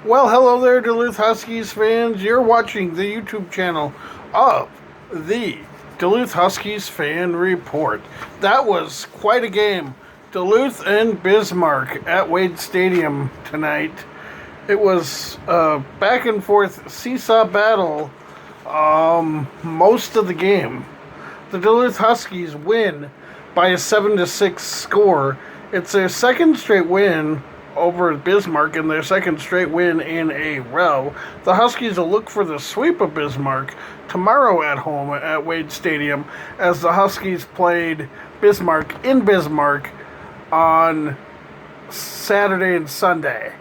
Well, hello there, Duluth Huskies fans. You're watching the YouTube channel of the Duluth Huskies Fan Report. That was quite a game. Duluth and Bismark at Wade Stadium tonight. It was a back and forth seesaw battle most of the game. The Duluth Huskies win by a 7-6 score. It's their second straight win over Bismark and their second straight win in a row. The Huskies will look for the sweep of Bismark tomorrow at home at Wade Stadium, as the Huskies played Bismark in Bismark on Saturday and Sunday.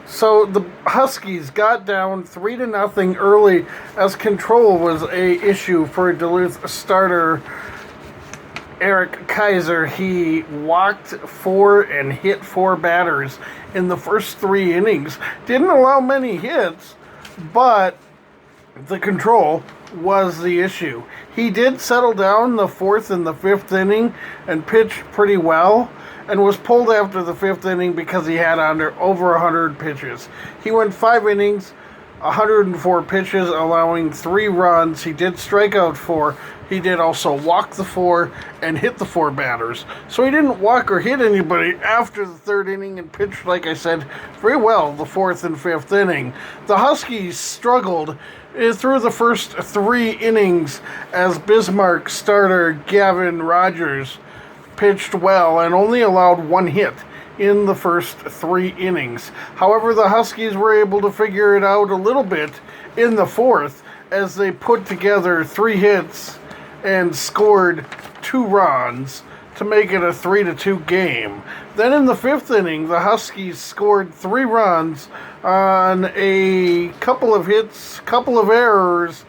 So the Huskies got down 3-0 early, as control was a issue for Duluth starter Eric Kaiser. He walked 4 and hit 4 batters in the first 3 innings. Didn't allow many hits, but the control was the issue. He did settle down the 4th and the 5th inning and pitched pretty well, and was pulled after the 5th inning because he had under over 100 pitches. He went 5 innings, 104 pitches, allowing 3 runs. He did strike out 4. He did also walk the 4 and hit the 4 batters. So he didn't walk or hit anybody after the 3rd inning and pitched, like I said, very well the 4th and 5th inning. The Huskies struggled through the first 3 innings as Bismarck starter Gavin Rogers pitched well and only allowed 1 hit in the first 3 innings. However, the Huskies were able to figure it out a little bit in the 4th, as they put together 3 hits and scored 2 runs to make it a 3-2 game. Then in the 5th inning, the Huskies scored 3 runs on a couple of hits, couple of errors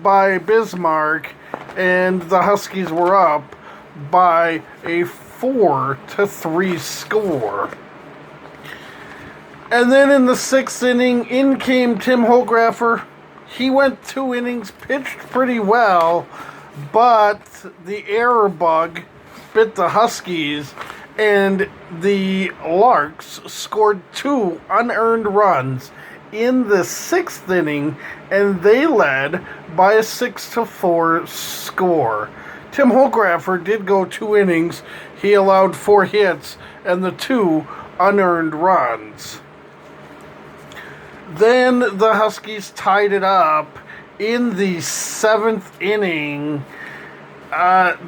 by Bismarck, and the Huskies were up by a 4-3 score. And then in the 6th inning, in came Tim Holgraffer. He went 2 innings, pitched pretty well, but the error bug bit the Huskies, and the Larks scored 2 unearned runs in the 6th inning, and they led by a 6-4 score. Tim Holgraffer did go 2 innings. He allowed 4 hits and the 2 unearned runs. Then the Huskies tied it up in the 7th inning.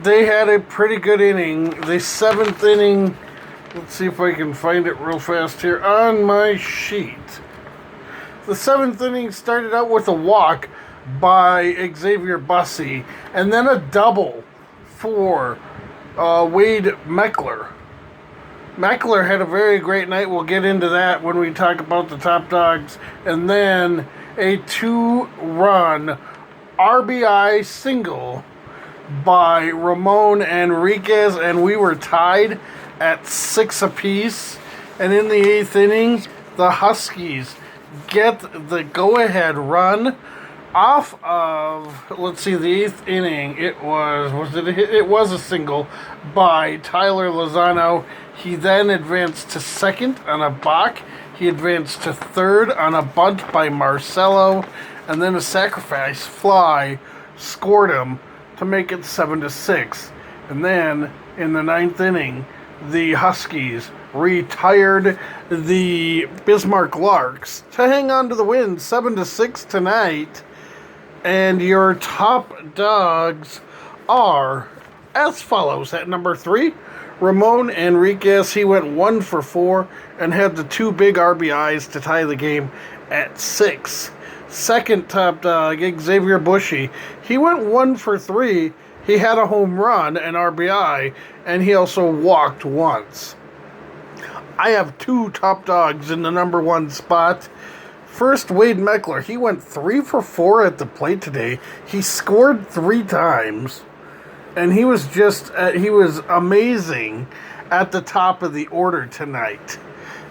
They had a pretty good inning. The 7th inning, let's see if I can find it real fast here on my sheet. The 7th inning started out with a walk by Xavier Bussey, and then a double for Wade Meckler. Meckler had a very great night. We'll get into that when we talk about the top dogs. And then a 2-run RBI single by Ramon Enriquez, and we were tied at 6 apiece. And in the 8th inning, the Huskies get the go-ahead run off of, let's see, the 8th inning. It was a single by Tyler Lozano. He then advanced to 2nd on a balk. He advanced to 3rd on a bunt by Marcelo, and then a sacrifice fly scored him to make it 7-6. And then in the 9th inning, the Huskies retired the Bismarck Larks to hang on to the win, 7-6 tonight. And your top dogs are as follows. At number 3, Ramon Enriquez. He went 1 for 4 and had the 2 big RBIs to tie the game at 6. Second top dog, Xavier Bussey. He went 1 for 3. He had a home run, an RBI, and he also walked once. I have 2 top dogs in the number 1 spot. First, Wade Meckler. He went 3 for 4 at the plate today. He scored 3 times, and he was amazing at the top of the order tonight.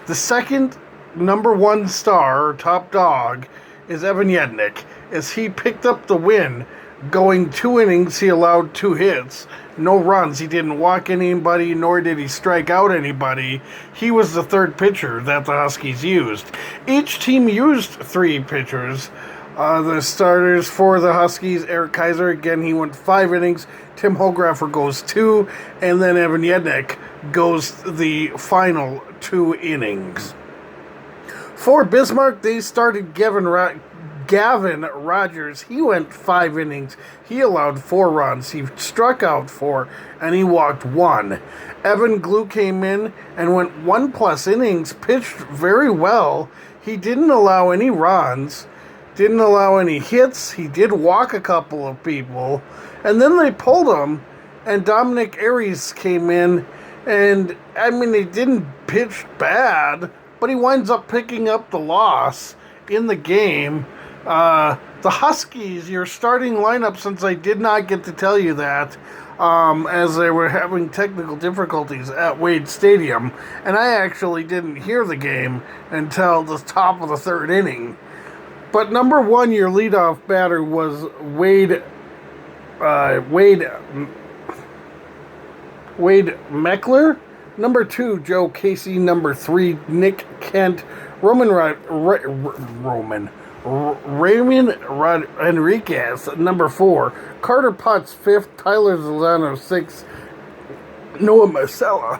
The second number 1 star, or top dog, is Evan Yednick, as he picked up the win Going 2 innings, he allowed 2 hits, no runs. He didn't walk anybody, nor did he strike out anybody. He was the third pitcher that the Huskies used. Each team used 3 pitchers. The starters for the Huskies, Eric Kaiser, again, he went 5 innings. Tim Holgraffer goes 2, and then Evan Yednick goes the final 2 innings. For Bismarck, they started Gavin Rogers. He went 5 innings. He allowed 4 runs. He struck out 4, and he walked 1. Evan Glue came in and went 1+ innings, pitched very well. He didn't allow any runs, didn't allow any hits. He did walk a couple of people, and then they pulled him, and Dominic Aries came in, and, I mean, he didn't pitch bad, but he winds up picking up the loss in the game. The Huskies, your starting lineup, since I did not get to tell you that, as they were having technical difficulties at Wade Stadium, and I actually didn't hear the game until the top of the 3rd inning. But number 1, your leadoff batter was Wade Meckler. Number 2, Joe Casey. Number 3, Nick Kent. Raymond Enriquez. Number 4, Carter Potts. 5th, Tyler Zolano. 6th, Noah Masella.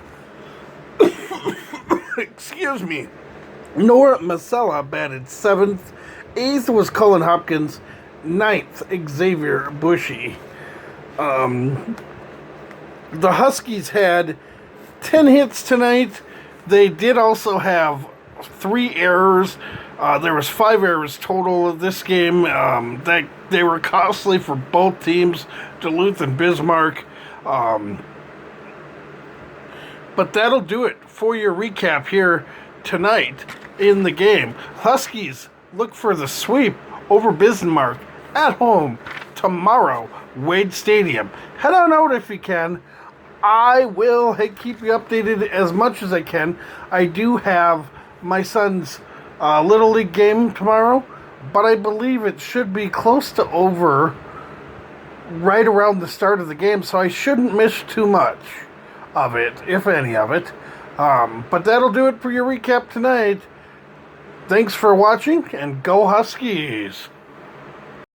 Excuse me. Noah Masella batted 7th. 8th was Cullen Hopkins. 9th, Xavier Bushy. The Huskies had 10 hits tonight. They did also have 3 errors. There was 5 errors total of this game. That they were costly for both teams, Duluth and Bismarck. But that'll do it for your recap here tonight in the game. Huskies look for the sweep over Bismarck at home tomorrow, Wade Stadium. Head on out if you can. I will keep you updated as much as I can. I do have my son's Little League game tomorrow, but I believe it should be close to over right around the start of the game, so I shouldn't miss too much of it, if any of it. But that'll do it for your recap tonight. Thanks for watching, and go Huskies!